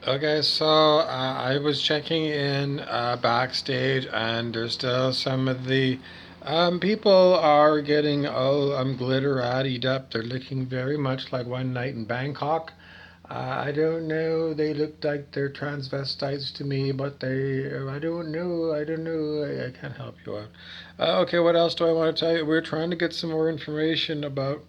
Okay, so I was checking in backstage, and there's still some of the people are getting all glitteratied up. They're looking very much like One Night in Bangkok. I don't know. They look like they're transvestites to me, but I don't know. I don't know. I can't help you out. Okay, what else do I want to tell you? We're trying to get some more information about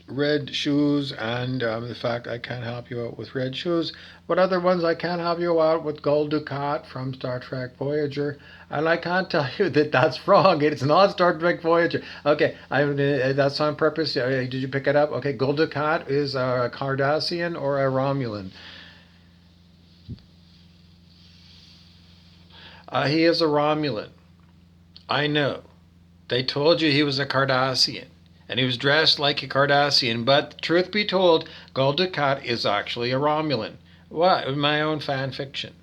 red shoes and the fact I can't help you out with red shoes. But other ones I can't help you out with Gold Ducat from Star Trek Voyager. And I can't tell you that that's wrong. It's not Star Trek Voyager. Okay, that's on purpose. Did you pick it up? Okay, Gold Ducat is a Cardassian or a Romulan. He is a Romulan. I know. They told you he was a Cardassian. And he was dressed like a Cardassian, but truth be told, Gul Dukat is actually a Romulan. What? My own fan fiction.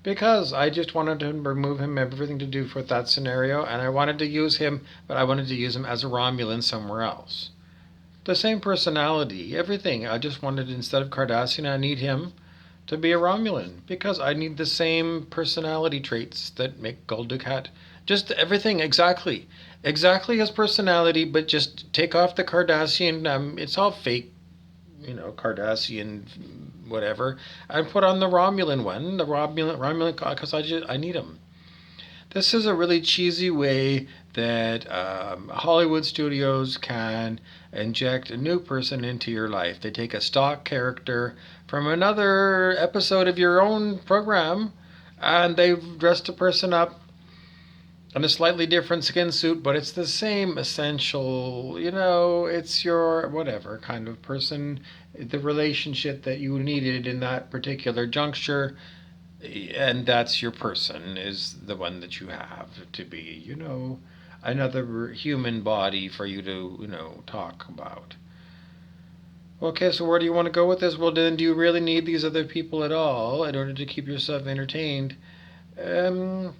Because I just wanted to remove him everything to do with that scenario, and I wanted to use him, but I wanted to use him as a Romulan somewhere else. The same personality, everything. I just wanted, instead of Cardassian, I need him to be a Romulan because I need the same personality traits that make Gul Dukat. Just everything exactly, exactly his personality, but just take off the Cardassian. It's all fake, Cardassian, whatever, and put on the Romulan one, the Romulan, because I need him. This is a really cheesy way that Hollywood studios can inject a new person into your life. They take a stock character from another episode of your own program and they've dressed a person up in a slightly different skin suit, but it's the same essential, it's your whatever kind of person, the relationship that you needed in that particular juncture, and that's your person is the one that you have to be, another human body for you to, talk about. Okay, so where do you want to go with this? Well, then, do you really need these other people at all in order to keep yourself entertained? Um,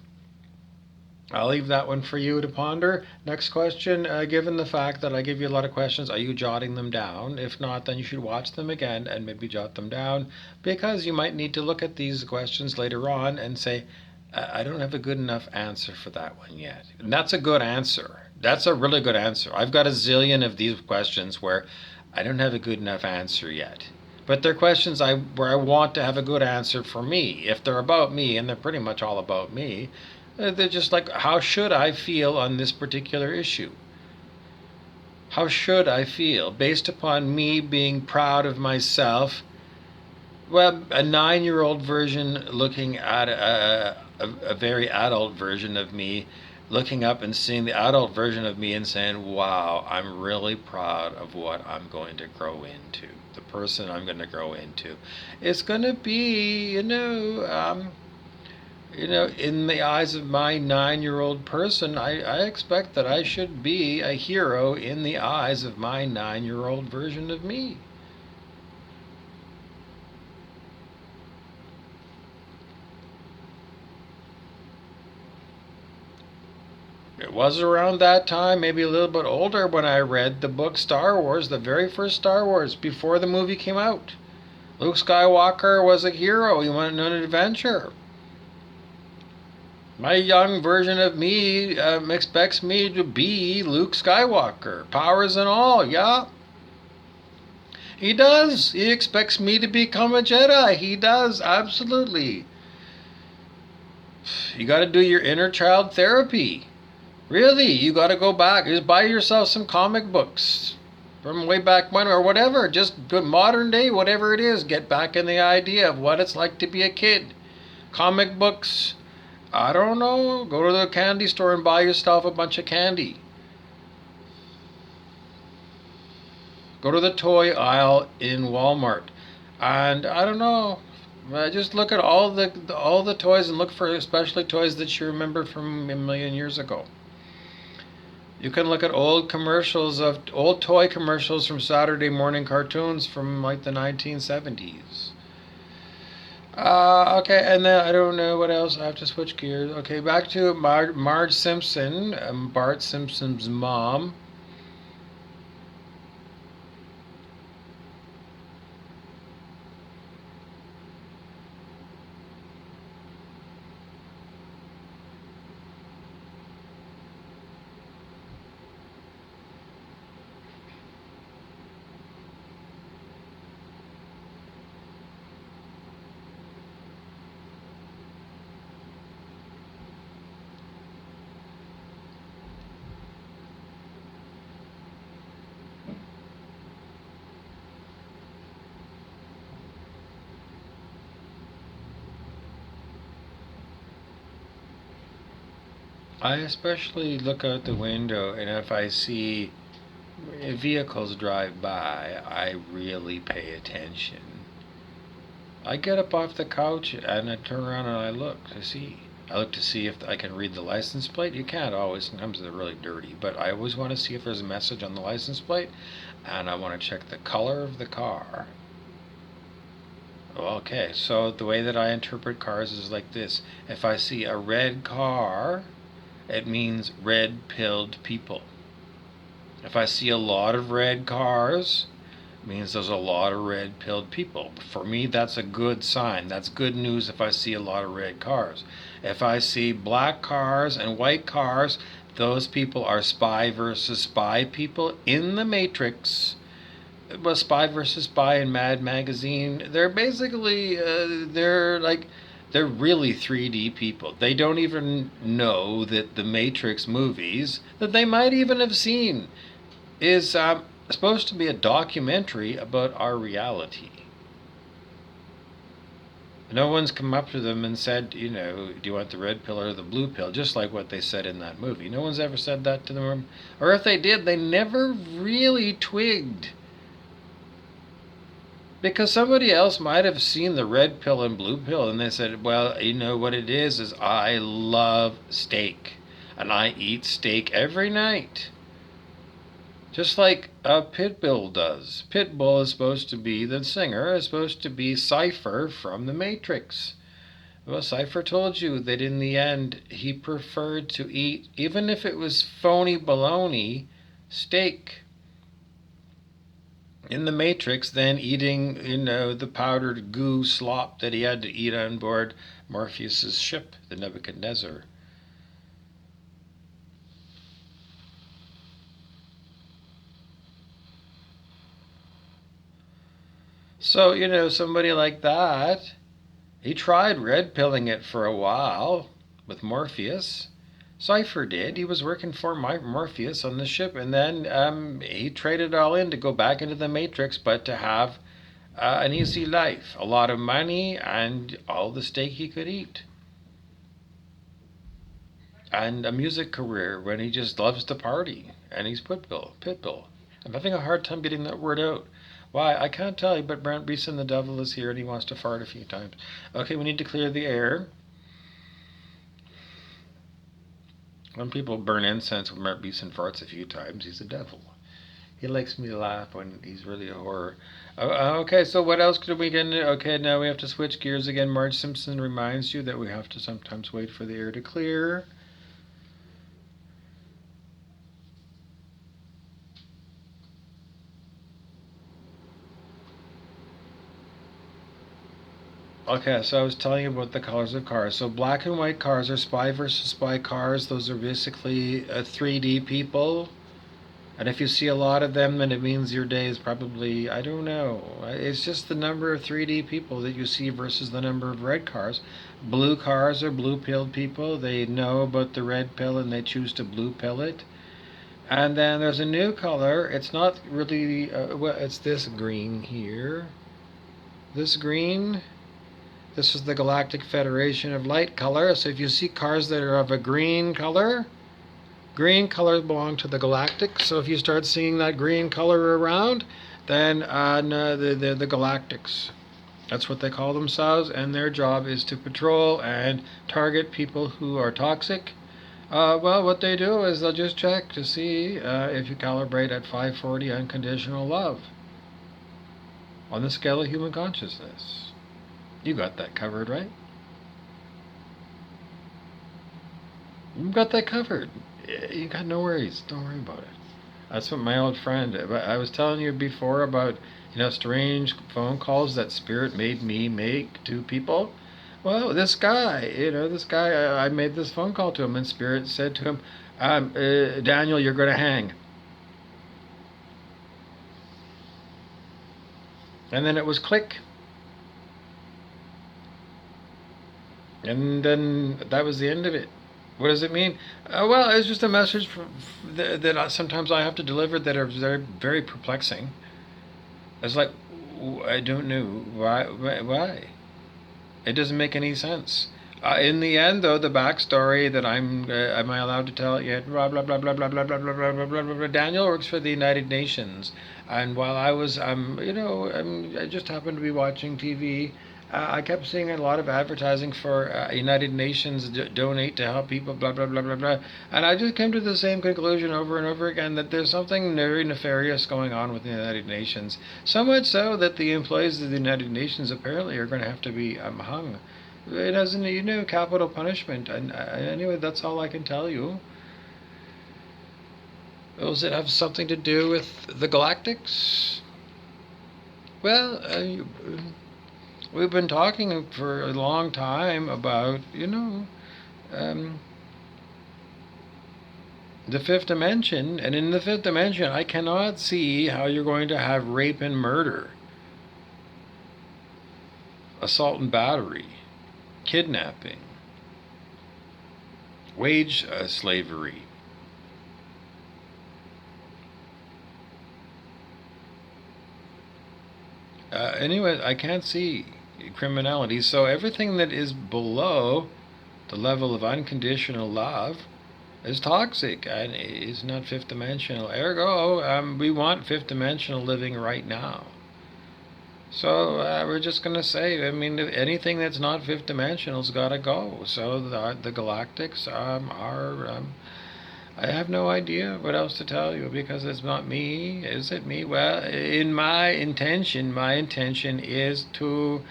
I'll leave that one for you to ponder. Next question. Given the fact that I give you a lot of questions, are you jotting them down? If not, then you should watch them again and maybe jot them down because you might need to look at these questions later on and say, I don't have a good enough answer for that one yet. And that's a good answer. That's a really good answer. I've got a zillion of these questions where I don't have a good enough answer yet. But they're questions where I want to have a good answer for me. If they're about me, and they're pretty much all about me, they're just like, how should I feel on this particular issue? How should I feel based upon me being proud of myself? Well, a 9-year old version looking at a very adult version of me, looking up and seeing the adult version of me and saying, wow, I'm really proud of what I'm going to grow into, the person I'm going to grow into. It's going to be, in the eyes of my 9-year old person, I expect that I should be a hero in the eyes of my 9-year old version of me. It was around that time, maybe a little bit older, when I read the book Star Wars, the very first Star Wars, before the movie came out. Luke Skywalker was a hero. He went on an adventure. My young version of me expects me to be Luke Skywalker, powers and all, yeah. He does. He expects me to become a Jedi. He does, absolutely. You got to do your inner child therapy. Really, you got to go back. Just buy yourself some comic books from way back when or whatever. Just good modern day, whatever it is. Get back in the idea of what it's like to be a kid. Comic books. I don't know. Go to the candy store and buy yourself a bunch of candy. Go to the toy aisle in Walmart. And I don't know. Just look at all the toys and look for especially toys that you remember from a million years ago. You can look at old toy commercials from Saturday morning cartoons from like the 1970s. Okay, and then I don't know what else. I have to switch gears. Okay, back to Marge Simpson, Bart Simpson's mom. I especially look out the window, and if I see vehicles drive by, I really pay attention. I get up off the couch and I turn around and I look to see. I look to see if I can read the license plate. You can't always, sometimes they're really dirty, but I always want to see if there's a message on the license plate, and I want to check the color of the car. Okay, so the way that I interpret cars is like this. If I see a red car, it means red pilled people. If I see a lot of red cars, it means there's a lot of red pilled people. For me, that's a good sign. That's good news if I see a lot of red cars. If I see black cars and white cars, those people are spy versus spy people in the Matrix. Well, Spy versus Spy and Mad Magazine, they're basically, they're really 3D people. They don't even know that the Matrix movies, that they might even have seen, is supposed to be a documentary about our reality. No one's come up to them and said, do you want the red pill or the blue pill? Just like what they said in that movie. No one's ever said that to them. Or if they did, they never really twigged. Because somebody else might have seen the red pill and blue pill and they said, well, you know what it is I love steak. And I eat steak every night. Just like Pitbull does. Pitbull is supposed to be, the singer is supposed to be Cypher from The Matrix. Well, Cypher told you that in the end he preferred to eat, even if it was phony baloney, steak in The Matrix than eating, the powdered goo slop that he had to eat on board Morpheus's ship, the Nebuchadnezzar. So, somebody like that, he tried red pilling it for a while with Morpheus. Cypher did. He was working for Morpheus on the ship, and then he traded it all in to go back into the Matrix, but to have an easy life, a lot of money, and all the steak he could eat. And a music career when he just loves to party. And he's Pitbull. Pitbull. I'm having a hard time getting that word out. Why? I can't tell you, but Brent Beeson the devil is here and he wants to fart a few times. Okay, we need to clear the air. When people burn incense when Brent Beeson farts a few times, he's a devil. He likes me to laugh when he's really a horror. Okay, so what else could we get into? Okay, now we have to switch gears again. Marge Simpson reminds you that we have to sometimes wait for the air to clear. Okay, so I was telling you about the colors of cars. So black and white cars are spy versus spy cars. Those are basically 3D people. And if you see a lot of them, then it means your day is probably, I don't know. It's just the number of 3D people that you see versus the number of red cars. Blue cars are blue-pilled people. They know about the red pill and they choose to blue pill it. And then there's a new color. It's not really, it's this green here. This green. This is the Galactic Federation of Light color. So if you see cars that are of a green colors belong to the Galactic. So if you start seeing that green color around, then no, they're the Galactics. That's what they call themselves, and their job is to patrol and target people who are toxic. Well, what they do is they'll just check to see if you calibrate at 540 unconditional love on the scale of human consciousness. You got that covered, right? You got that covered. You got no worries. Don't worry about it. That's what my old friend. I was telling you before about strange phone calls that Spirit made me make to people. Well, this guy, I made this phone call to him, and Spirit said to him, "Daniel, you're going to hang." And then it was click. And then that was the end of it. What does it mean? Well, it's just a message that sometimes I have to deliver that are very, very perplexing. It's like, I don't know why. It doesn't make any sense. In the end, though, the backstory that am I allowed to tell it yet? Blah blah blah blah blah blah blah blah blah blah blah blah. Daniel works for the United Nations, and while I was, I just happened to be watching TV. I kept seeing a lot of advertising for United Nations donate to help people, blah blah blah blah blah, and I just came to the same conclusion over and over again that there's something very nefarious going on with the United Nations. So much so that the employees of the United Nations apparently are going to have to be hung. It has capital punishment. And anyway, that's all I can tell you. Does it have something to do with the Galactics? Well, we've been talking for a long time about, the fifth dimension. And in the fifth dimension, I cannot see how you're going to have rape and murder, assault and battery, kidnapping, wage slavery. Anyway, I can't see criminality. So everything that is below the level of unconditional love is toxic and is not fifth dimensional. Ergo, we want fifth dimensional living right now. So we're just going to say, I mean, anything that's not fifth dimensional's got to go. So the Galactics are. I have no idea what else to tell you because it's not me. Is it me? Well, in my intention is to,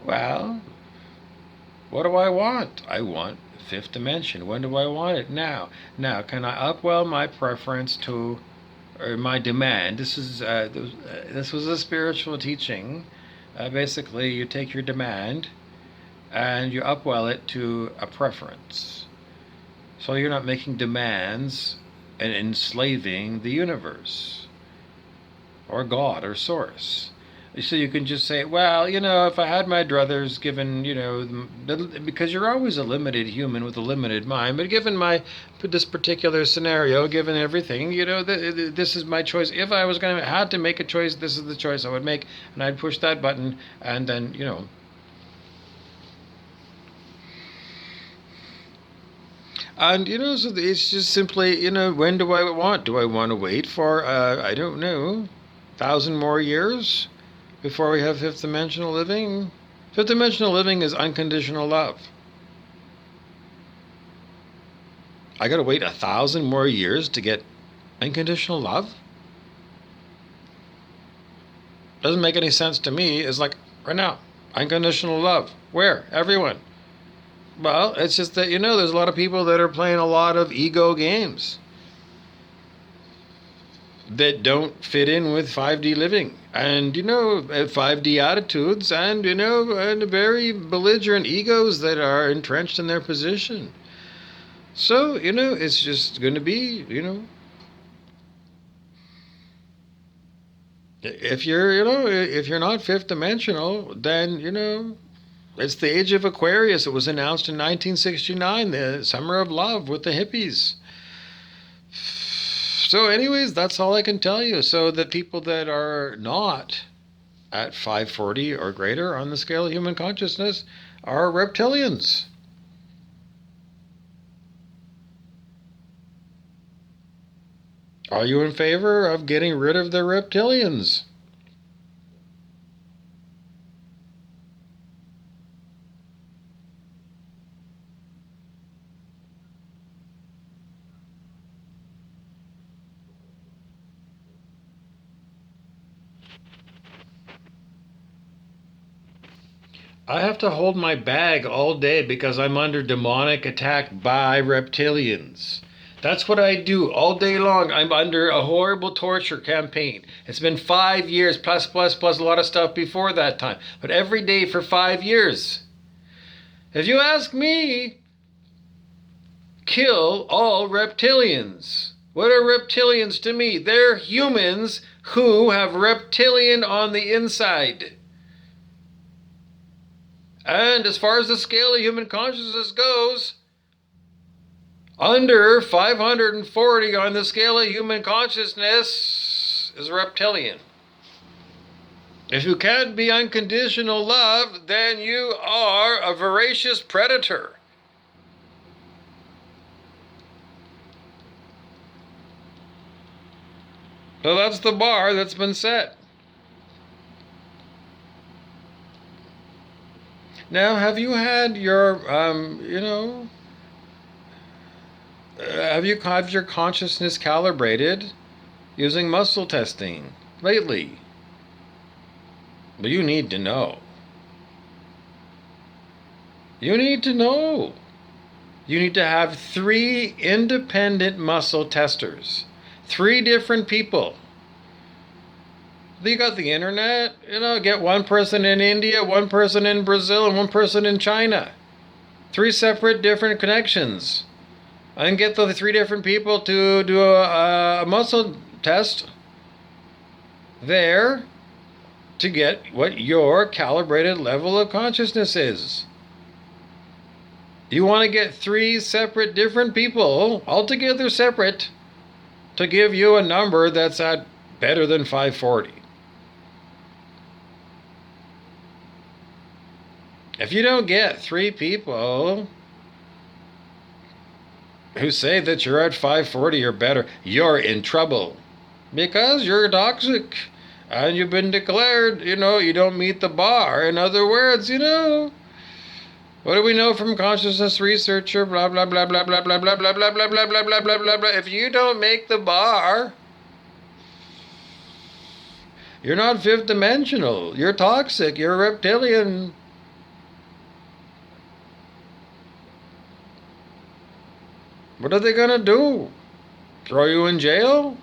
well, what do I want? I want fifth dimension. When do I want it? Now. Now, can I upwell my preference to, or my demand? This was a spiritual teaching. Basically, you take your demand and you upwell it to a preference. So you're not making demands and enslaving the universe or God or source. So you can just say, well, if I had my druthers given, because you're always a limited human with a limited mind, but given this particular scenario, given everything, this is my choice. If I was going to had to make a choice, this is the choice I would make, and I'd push that button, and then, And so it's just simply, when do I want? Do I want to wait for I don't know, 1,000 more years before we have fifth dimensional living? Fifth dimensional living is unconditional love. I got to wait 1,000 more years to get unconditional love? Doesn't make any sense to me. It's like right now, unconditional love. Where? Everyone. Well, it's just that, there's a lot of people that are playing a lot of ego games that don't fit in with 5D living and, 5D attitudes and, and very belligerent egos that are entrenched in their position. So, it's just going to be, if you're not fifth dimensional, then, it's the age of Aquarius. It was announced in 1969, the summer of love with the hippies. So anyways, that's all I can tell you. So the people that are not at 540 or greater on the scale of human consciousness are reptilians. Are you in favor of getting rid of the reptilians? I have to hold my bag all day because I'm under demonic attack by reptilians. That's what I do all day long. I'm under a horrible torture campaign. It's been 5 years, plus a lot of stuff before that time. But every day for 5 years. If you ask me, kill all reptilians. What are reptilians to me? They're humans who have reptilian on the inside. And as far as the scale of human consciousness goes, under 540 on the scale of human consciousness is reptilian. If you can't be unconditional love, then you are a voracious predator. So that's the bar that's been set. Now, have you had your, have you had your consciousness calibrated using muscle testing lately? But you need to know. You need to know. You need to have 3 independent muscle testers. 3 different people. You got the internet, get one person in India, one person in Brazil, and one person in China. 3 separate different connections. And get the 3 different people to do a muscle test there to get what your calibrated level of consciousness is. You want to get 3 separate different people, altogether separate, to give you a number that's at better than 540. If you don't get 3 people who say that you're at 540 or better, you're in trouble. Because you're toxic. And you've been declared, you don't meet the bar. In other words, what do we know from consciousness researcher? Blah, blah, blah, blah, blah, blah, blah, blah, blah, blah, blah, blah, blah, blah, blah, blah. If you don't make the bar, you're not 5th dimensional. You're toxic. You're a reptilian. What are they going to do? Throw you in jail?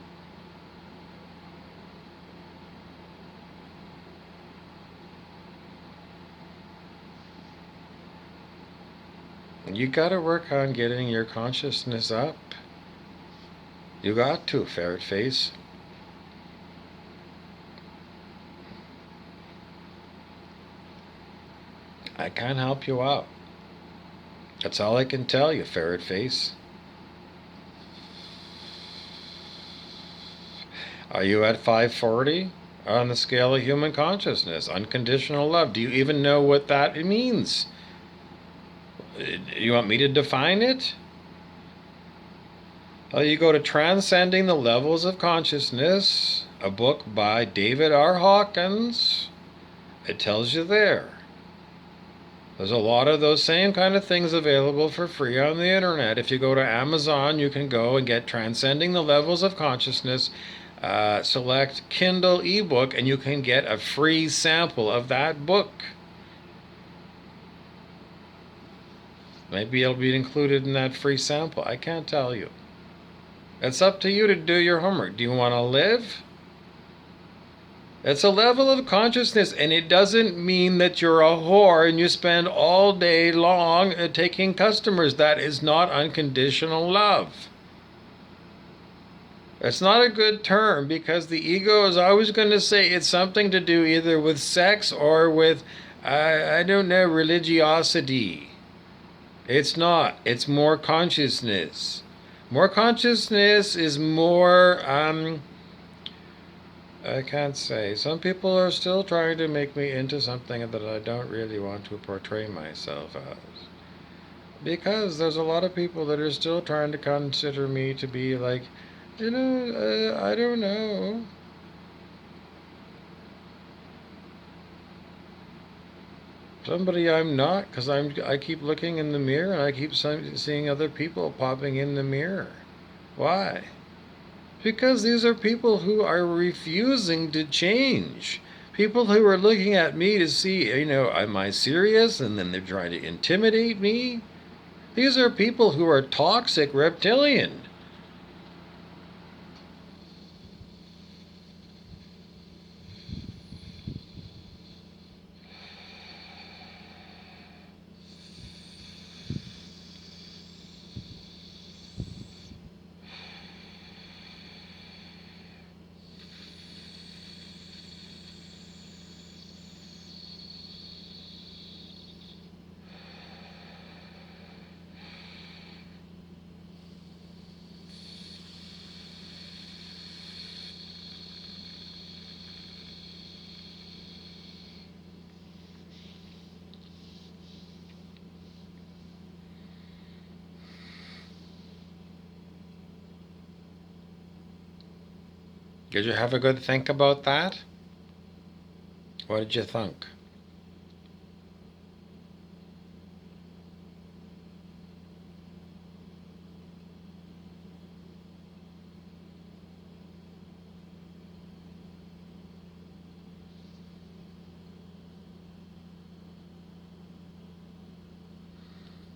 You got to work on getting your consciousness up. You got to, ferret face. I can't help you out. That's all I can tell you, ferret face. Are you at 540 on the scale of human consciousness? Unconditional love. Do you even know what that means? You want me to define it? You go to Transcending the Levels of Consciousness, a book by David R. Hawkins. It tells you there. There's a lot of those same kind of things available for free on the internet. If you go to Amazon, you can go and get Transcending the Levels of Consciousness, select Kindle ebook, and you can get a free sample of that book. Maybe it'll be included in that free sample. I can't tell you. It's up to you to do your homework. Do you want to live? It's a level of consciousness, and it doesn't mean that you're a whore and you spend all day long taking customers. That is not unconditional love. It's not a good term because the ego is always going to say it's something to do either with sex or with, religiosity. It's not. It's more consciousness. More consciousness is more, I can't say. Some people are still trying to make me into something that I don't really want to portray myself as. Because there's a lot of people that are still trying to consider me to be like, I don't know. Somebody I'm not, because I keep looking in the mirror and I keep seeing other people popping in the mirror. Why? Because these are people who are refusing to change. People who are looking at me to see, am I serious? And then they're trying to intimidate me. These are people who are toxic reptilian. Did you have a good think about that? What did you think?